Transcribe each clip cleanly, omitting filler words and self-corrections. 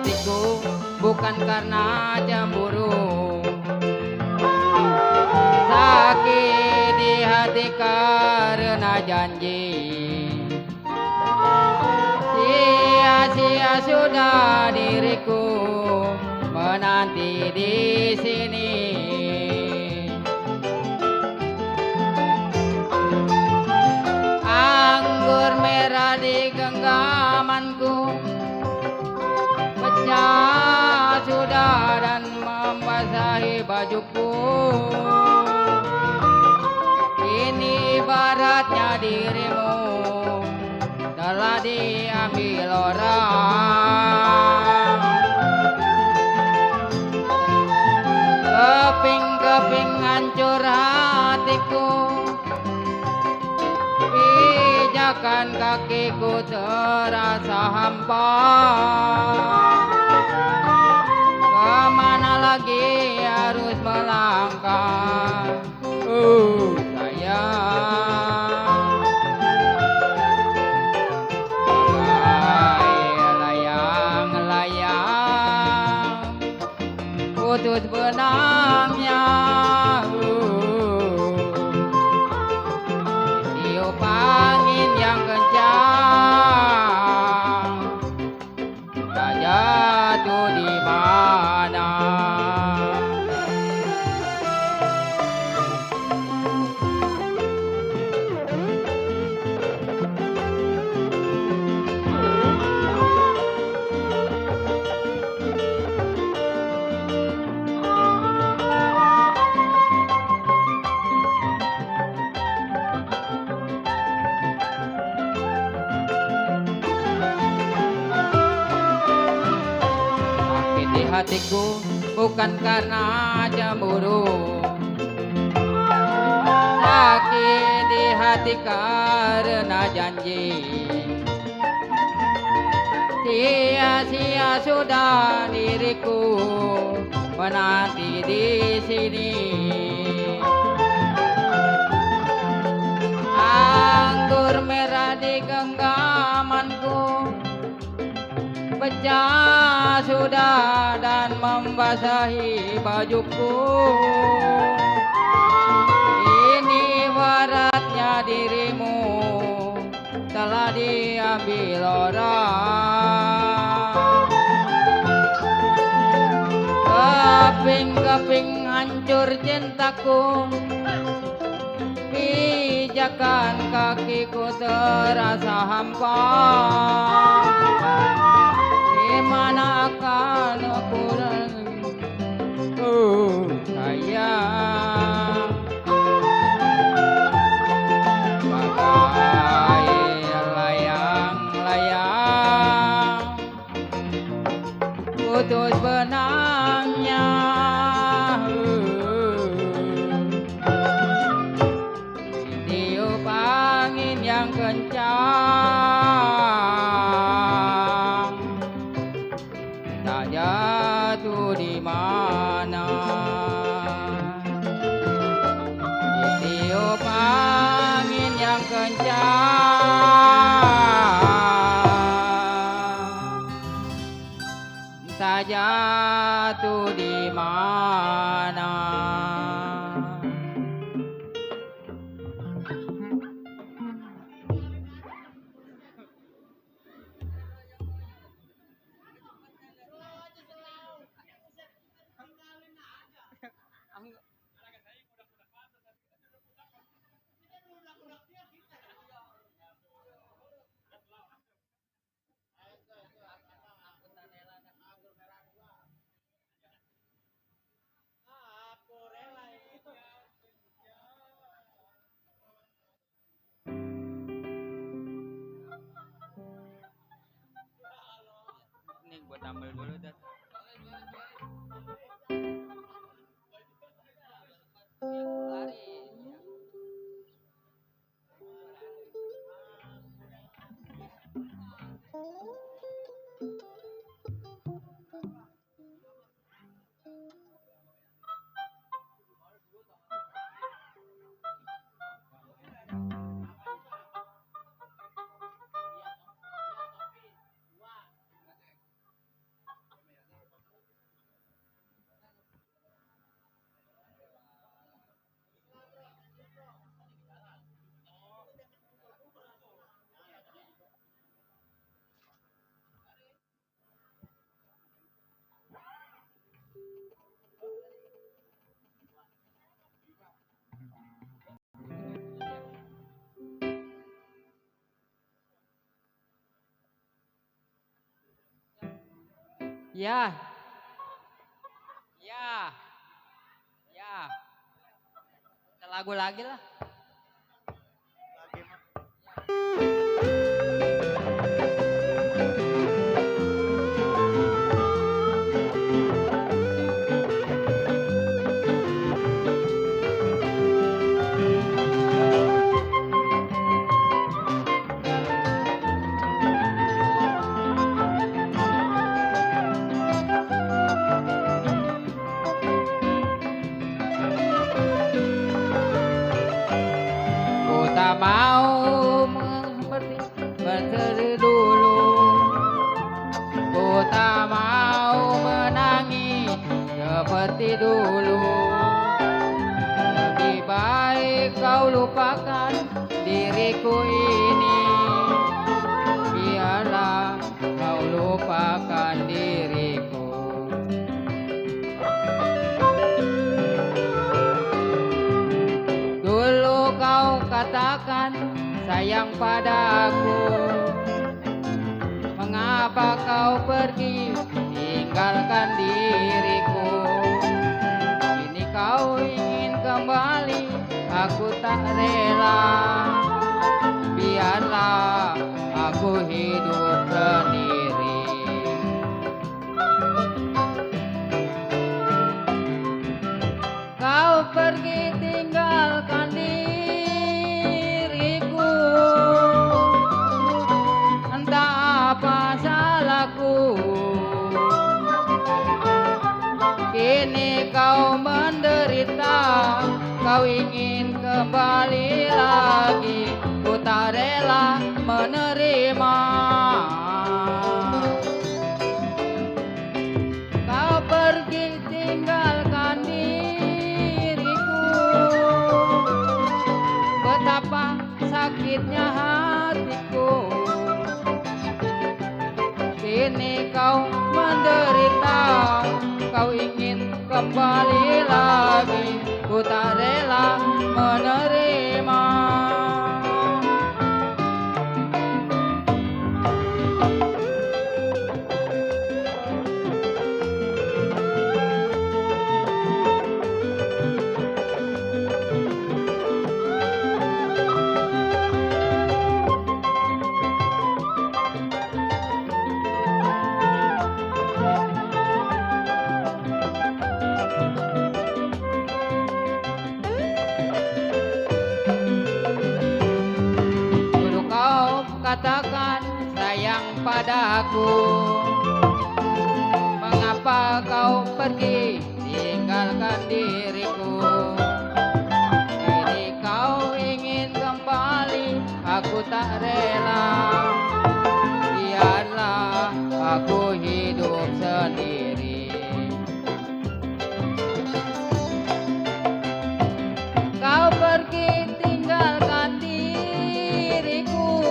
hatiku bukan karena cemburu, sakit di hati karena janji. Sia-sia sudah diriku menanti di sini. Anggur merah di genggamanku pecah sudah dan membasahi bajuku. Ini ibaratnya dirimu telah diambil orang. Keping-keping hancur hatiku, pijakan kakiku terasa hampa. Kemana lagi harus melangkah, sayang. Bagai layang-layang putus benangnya, tiup angin yang kencang, tak jatuh di mana. Hatiku bukan karena cemburu, sakit di hati karena janji. Sia-sia sudah diriku menanti di sini. Anggur merah di genggamanku pecah sudah dan membasahi bajuku. Ini ibaratnya dirimu telah diambil orang. Keping-keping hancur cintaku, pijakan kakiku terasa hampa. Mana akan aku lagi, sayang. Bagai layang-layang putus benangnya, tiup angin yang kencang, tak jatuh di mana. Ditiup angin yang kencang, tak jatuh di mana. Ini buat tambal dulu dah. Ya, ya, ya. Lagu lagi lah. Ku tak mau berteri dulu, ku tak mau menangis seperti dulu. Lebih baik kau lupakan diriku ini, biarlah kau lupakan diriku. Dulu kau katakan sayang padaku, mengapa kau pergi tinggalkan diriku? Kini kau ingin kembali, aku tak rela, biarlah aku hidup sendiri. Kau pergi tinggalkan diriku, entah apa salahku. Kini kau menderita, kau ingin kembali lagi, ku tak rela menerima. Kau pergi tinggalkan diriku, betapa sakitnya hatiku. Kini kau menderita, kau ingin kembali lagi, ku tak rela menerima. Katakan sayang padaku, mengapa kau pergi tinggalkan diriku? Kini kau ingin kembali, aku tak rela, biarlah aku hidup sendiri. Kau pergi tinggalkan diriku,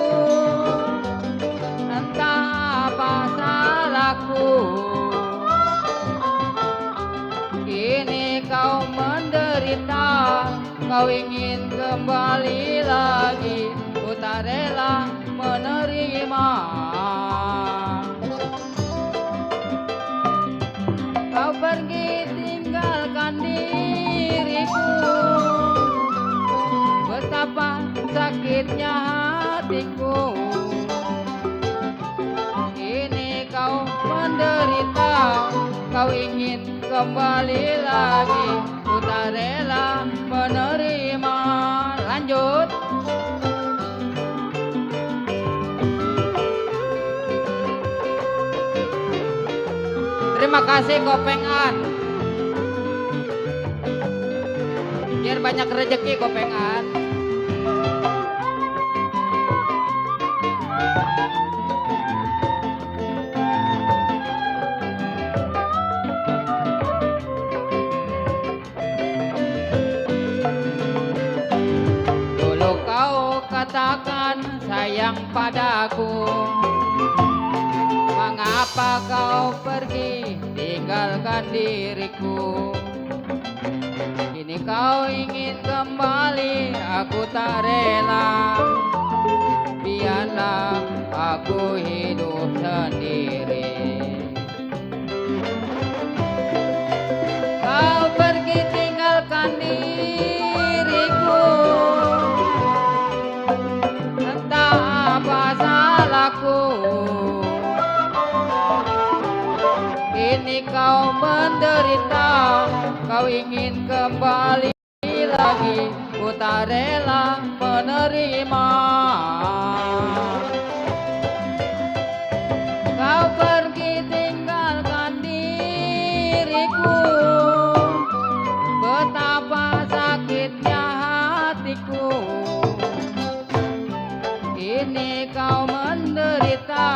entah apa salahku. Kini kau menderita, kau ingin kembali lagi, ku tak rela menerima. Kau pergi tinggalkan diriku, betapa sakitnya hatiku. Kini kau menderita, kau ingin kembali lagi, ku tak rela menerima. Lanjut. Terima kasih Kopengan. Biar banyak rezeki Kopengan. Dulu kau katakan sayang padaku, mengapa kau pergi tinggalkan diriku? Kini kau ingin kembali, aku tak rela, biarlah aku hidup sendiri. Kini kau menderita, kau ingin kembali lagi, ku tak rela menerima. Kau pergi tinggalkan diriku, betapa sakitnya hatiku. Kini kau menderita,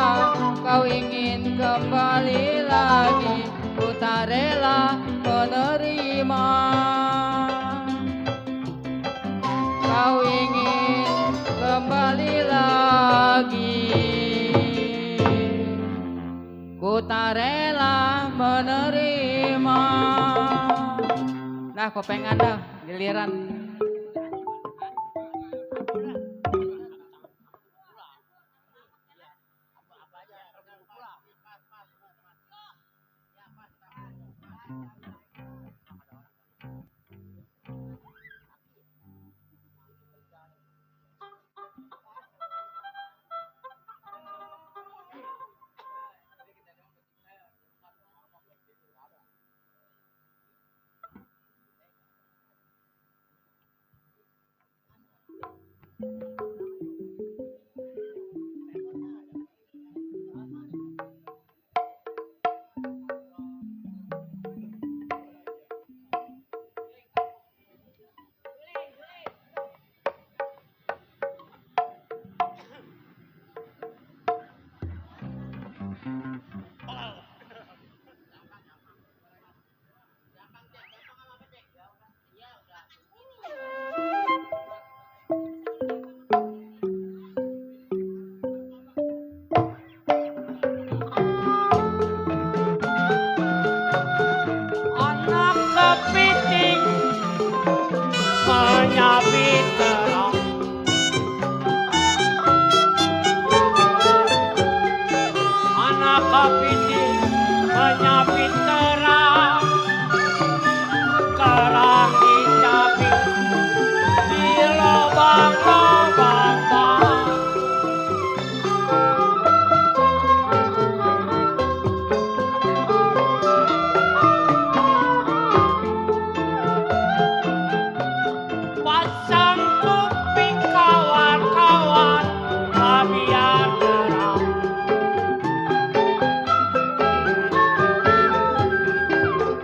kau ingin kembali lagi, ku tak rela menerima. Kau ingin kembali lagi, ku tak rela menerima. Nah, kopeng Anda giliran.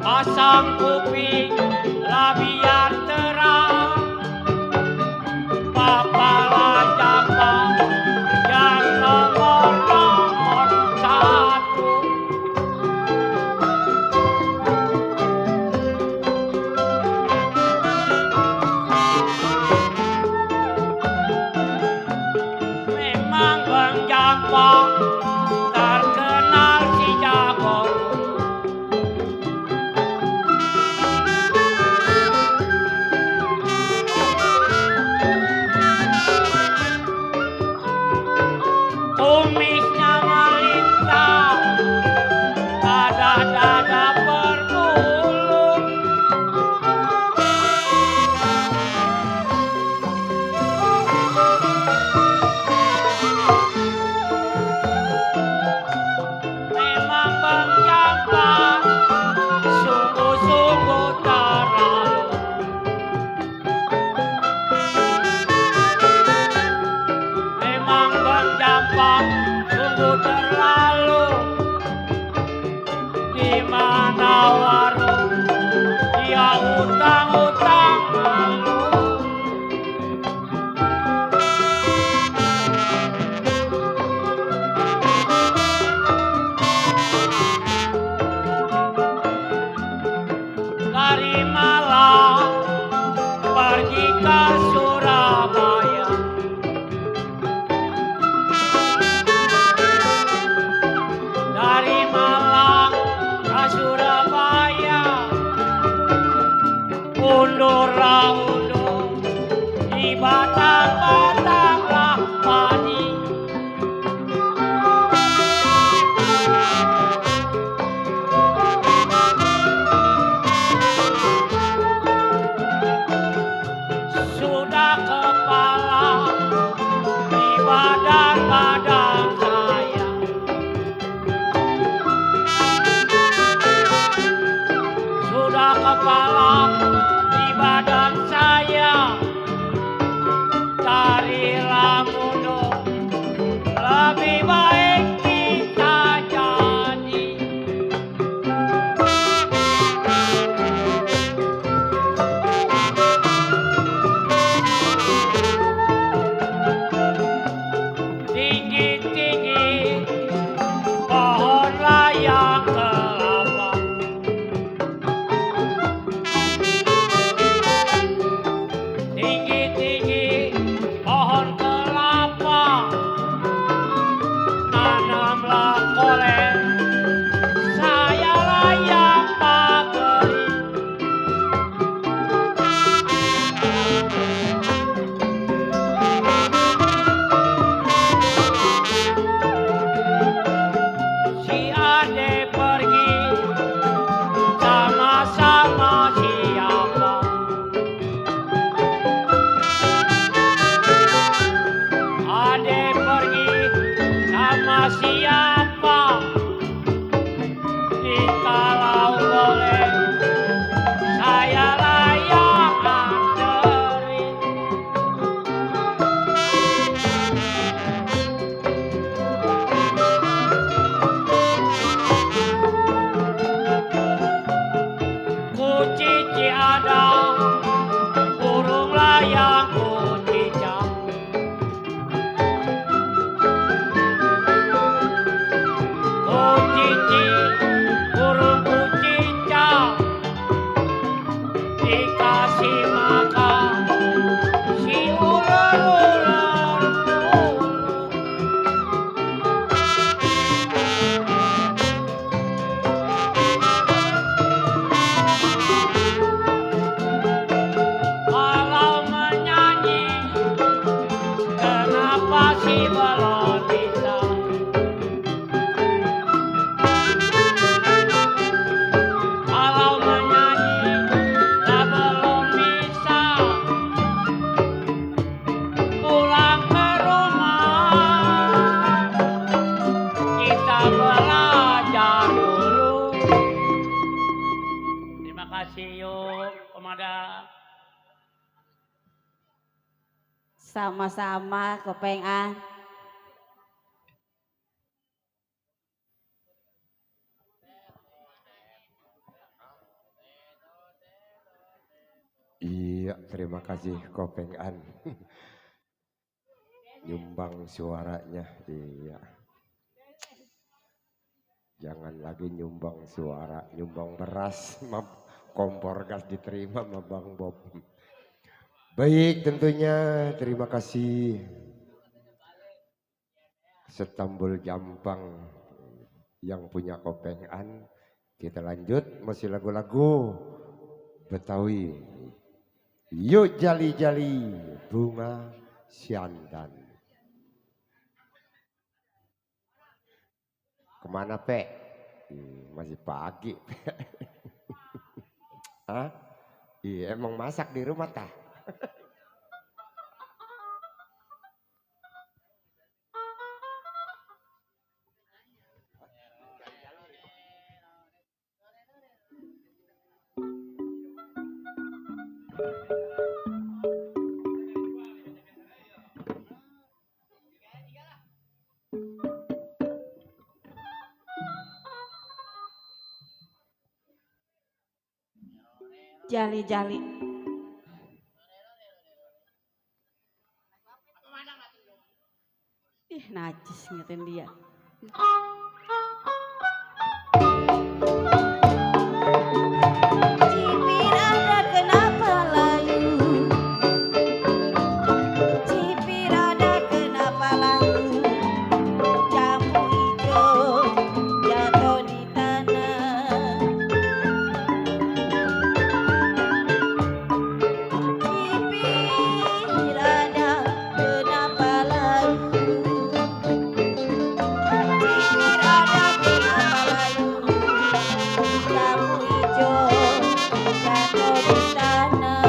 Pasang kuping lah biar terang, papalah jambang yang nomor satu. Memang Bang Jambang terkenal si jago. Kumisnya melintang, dada-dada berbulu. Memang Bang Jambang sungguh-sungguh terlalu. Memang Bang Jambang sungguh terlalu. Di mana warung dia utang-utang malu. Dari Malang pergi ke Surabaya, Sama-sama Kopengan. Iya, terima kasih Kopengan. Nyumbang suaranya, iya. Jangan lagi nyumbang suara, nyumbang beras, kompor gas diterima sama Bang Bob. Baik, tentunya terima kasih Setambul Jampang yang punya Kopengan. Kita lanjut, masih lagu-lagu Betawi. Yuk jali-jali bunga siantan. Kemana Pe? Masih pagi. Hah? Iya emang masak di rumah tah? Jali-jali. Ih, najis ngetin dia. Cipir ada kenapa layu? Cipir ada kenapa layu? Jambu hijau jatuh di tanah. Cipir ada kenapa layu? Cipir ada kenapa layu? Jambu hijau jatuh di tanah.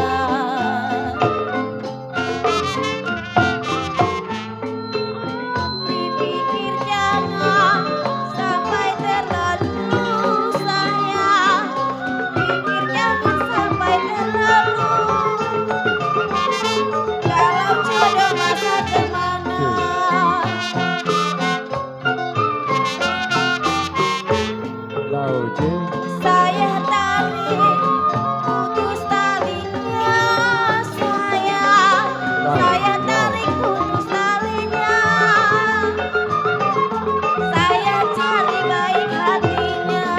Dipikir jangan sampai terlalu sayang. Pikir jangan sampai terlalu. Kalau jodoh masa kemana? Lauje. Saya tarik putus talinya. Saya tarik putus talinya. Saya cari baik hatinya.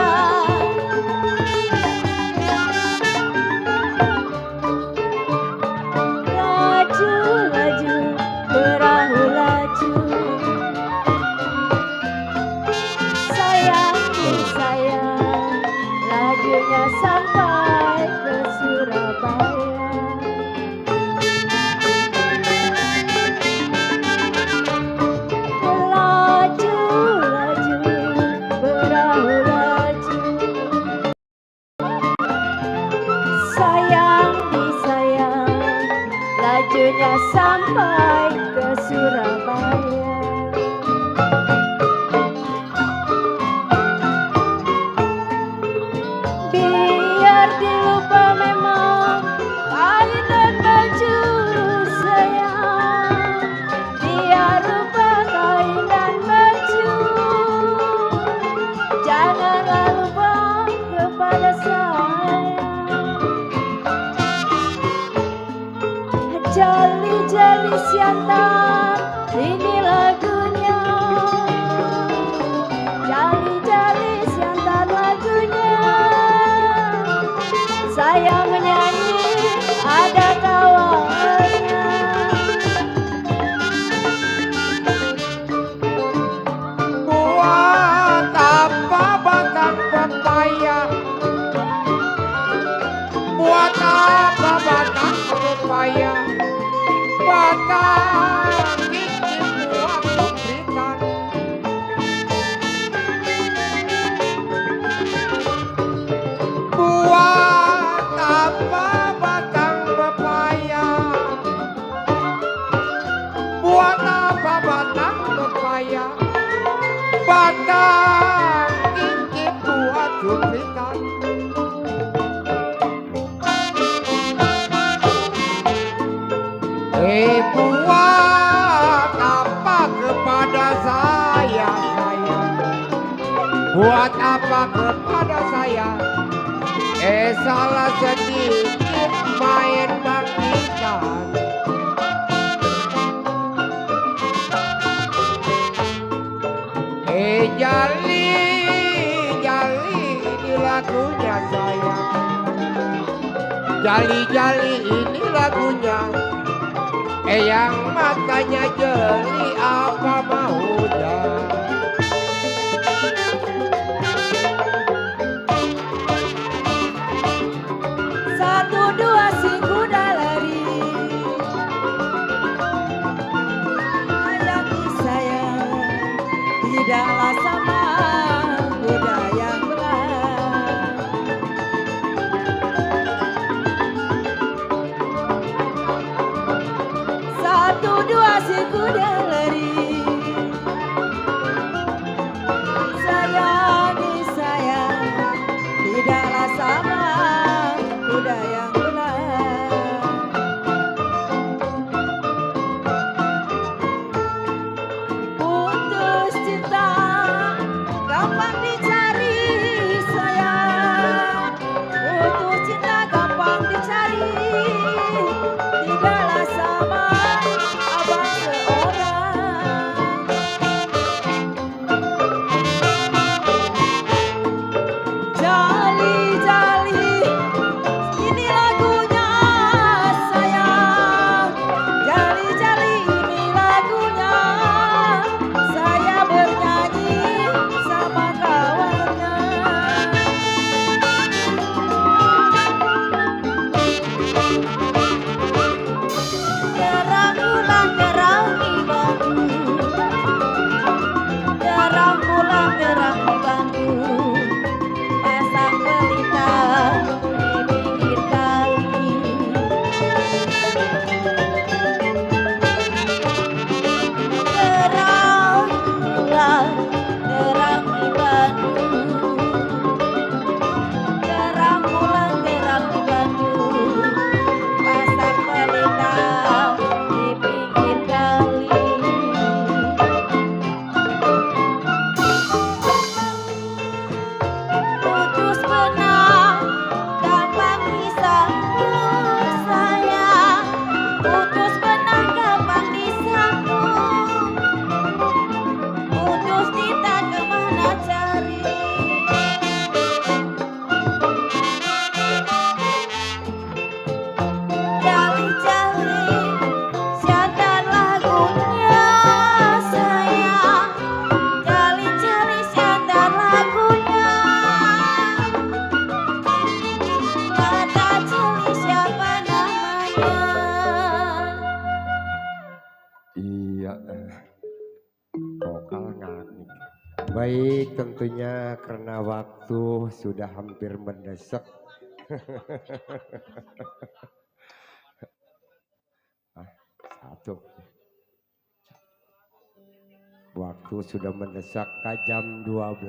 Laju, laju, perahu laju. Sayang, sayang, lajunya sampai ke Surabaya. Laju, laju, perahu laju. Sayang, disayang, lajunya sampai ke Surabaya. Biar dilupa memang kain dan baju sayang. Biar lupa kain dan baju. Janganlah lupa kepada saya. Jali-jali siantan, ini lagunya. Jali-jali siantan lagunya. Saya menyanyi ada kawannya. Buat apa batang pepaya? Buat apa batang pepaya? Batang ini buat berikan. Buat apa batang pepaya? Buat apa batang pepaya? Batang ini buat berikan. Buat apa kepada saya sayang? Buat apa kepada saya? Salah sedikit main bangkitan. Jali, jali ini lagunya sayang. Jali, jali ini lagunya. Yang matanya jeli apa maunya? Satu dua si kuda lari, hayati sayang, tidaklah sama kuda yang belah. Satu dua si kuda lari, sayangi sayang, tidaklah sama kuda yang belah. Putus cinta gampang dicari sayang, putus cinta gampang dicari, tidaklah sama abang seorang. Jali, jali ini lagunya sayang. Jali, jali ini lagunya. Saya bernyanyi sama kawannya. Terang bulan terangi Bandung, terang bulan terangi Bandung, pasang pelita di pinggir kali. Terang bulan terangi Bandung, terang bulan terangi Bandung, pasang pelita di pinggir kali. Putus benang gampang disambung sayang, putus benang gampang disambung, putus cinta kemana cari? Jali-jali siantar lagunya sayang, jali-jali siantar lagunya. Kata jeli siapa namanya? Iya, vokal ngangik. Baik, tentunya karena waktu sudah hampir mendesak. Satu. Waktu sudah mendesak ke jam 12.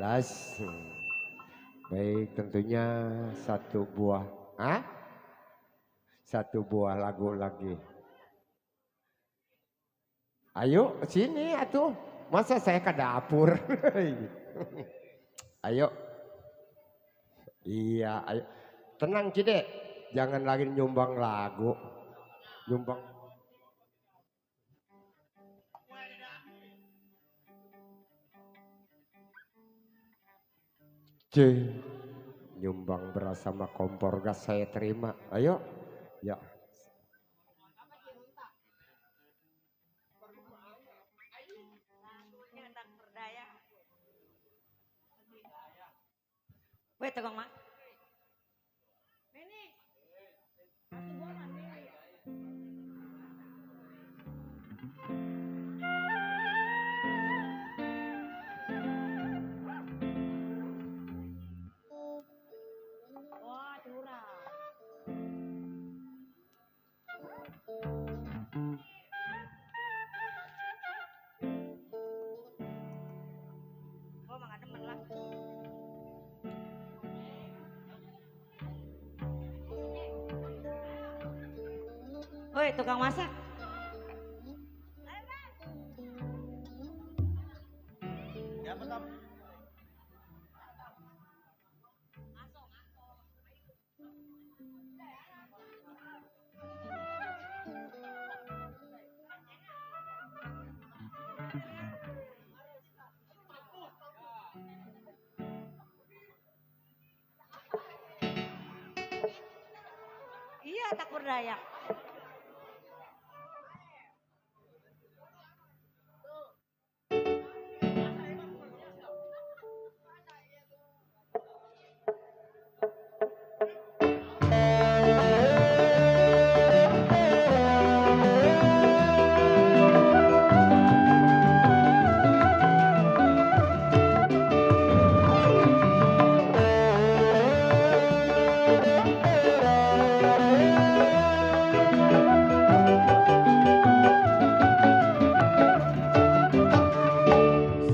Baik, tentunya satu buah lagu lagi. Ayo sini atuh. Masa saya ke dapur? Ayo. Iya, ayo. Tenang Cide. Jangan lagi nyumbang lagu. Nyumbang. Nyumbang beras sama kompor gas saya terima. Ayo. Ya. Weh tukang mas. Wah curang. Gua mah gak demen lah. Woi tukang masak. Iya tak berdaya.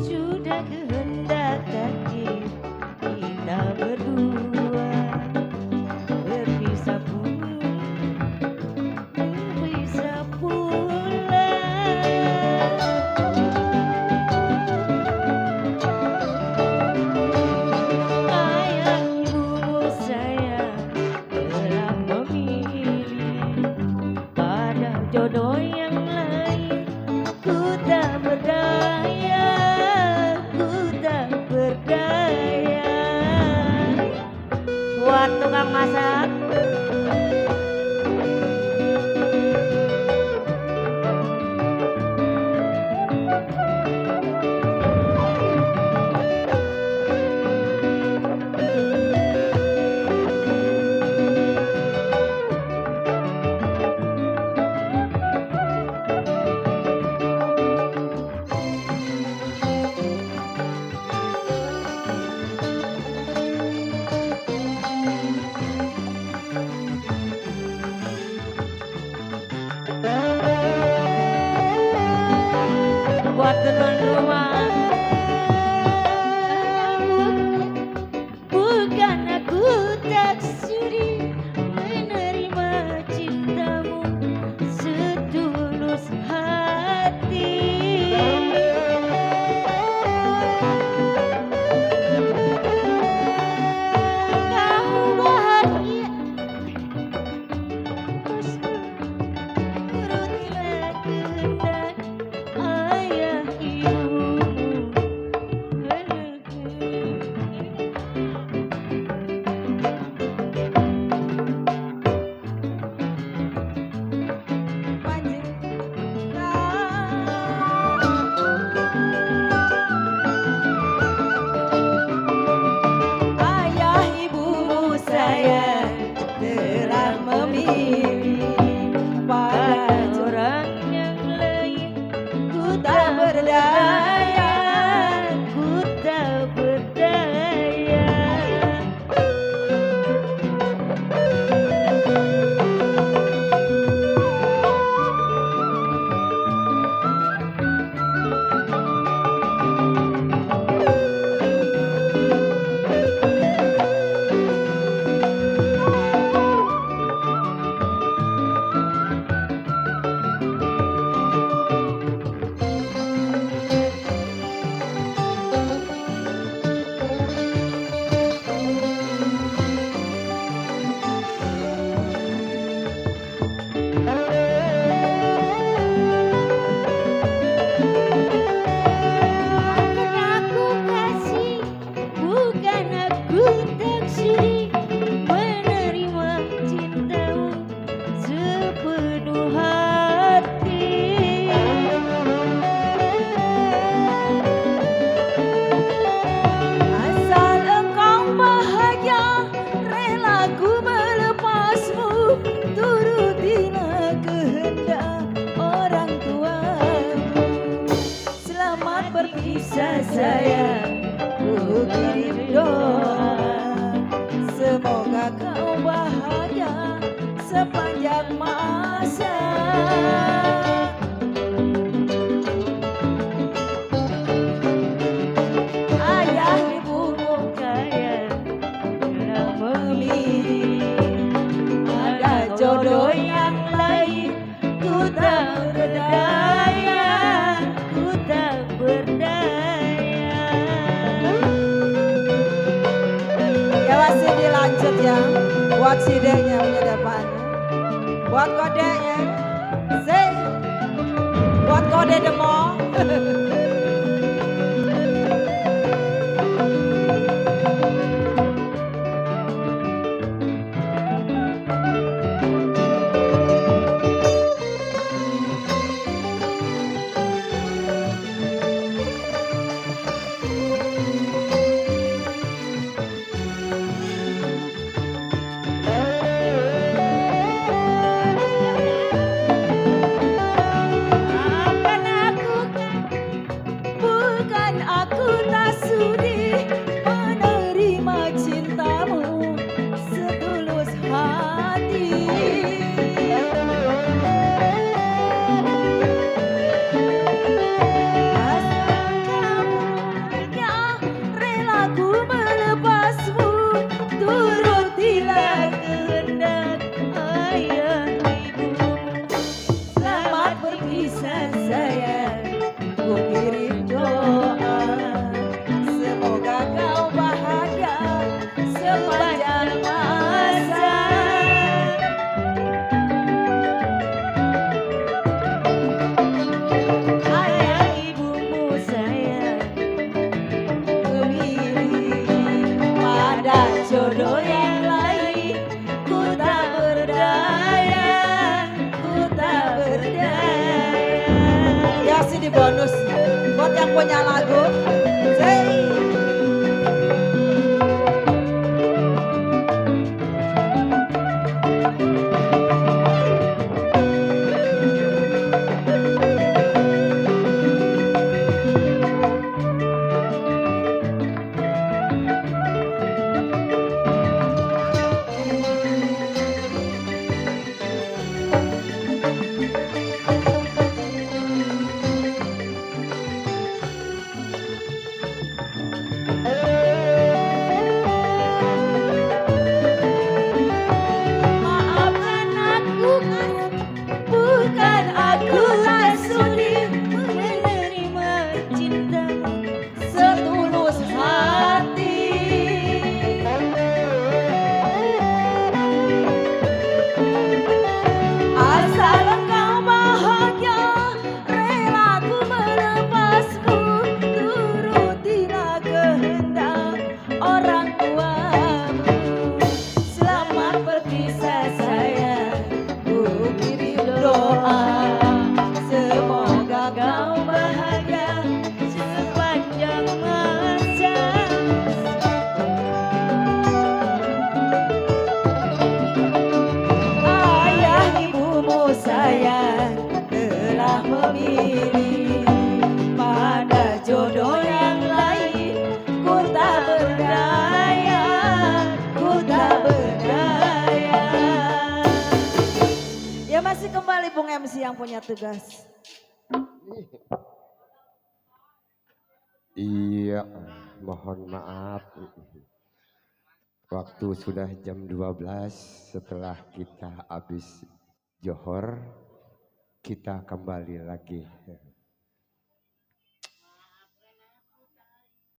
Sudah kehendak takdir kita berdua berpisah pula. Ayah ibu saya telah memilih pada jodoh yang lain. Ku tak berdaya, ku tak berdaya. Buat tukang masak. Buat tuan rumah. Bukan aku tak sudi menerima cintamu setulus hati. Kamu bahagia, turutilah kehendak ayah ibumu. Ayah ibumu saya telah memilih pada orang yang lain. Ku tak berdaya, ku tak berdaya. Bukan aku kasih, bukan aku tak sudi menerima cintamu sepenuh hati. Asal engkau bahagia, rela ku melepasmu. Turutilah kehendak orang tuamu. Selamat berpisah sayang, ku kirim doa. Semoga kau bahagia sepanjang masa. Ayah ibumu kaya telah memilih ada jodoh yang lain. Ku tak berdaya, ku tak berdaya. lanjut ya. Buat sideknya punya depan. Buat kodenya. Say. Buat kode demo. Bukan aku tak sudi menerima cintamu setulus hati. Asal kamu yang rela ku melepasmu, turutilah kehendak ayah ibumu. Selamat berpisah sayang, ku kirim doa, semoga kau bahagia sepanjang masa. Ayah ibumu sayang, memilih pada jodoh yang lain. Ku tak berdaya, ku tak berdaya. Ya sih di bonus buat yang punya lagu. Say. Maafkan aku, bukan aku tak sudi menerima cintamu setulus hati. Asal engkau bahagia, rela ku melepasmu, turutilah kehendak orang tuamu. Selamat berpisah sayang, ku kirim doa, semoga kau bahagia sepanjang masa. Ayah ibumu sayang telah memilih pada jodoh yang lain. Ku tak berdaya, ku tak berdaya. Ya masih kembali Bung MC yang punya tugas. Iya, mohon maaf. Waktu sudah jam 12 setelah kita habis johor, kita kembali lagi.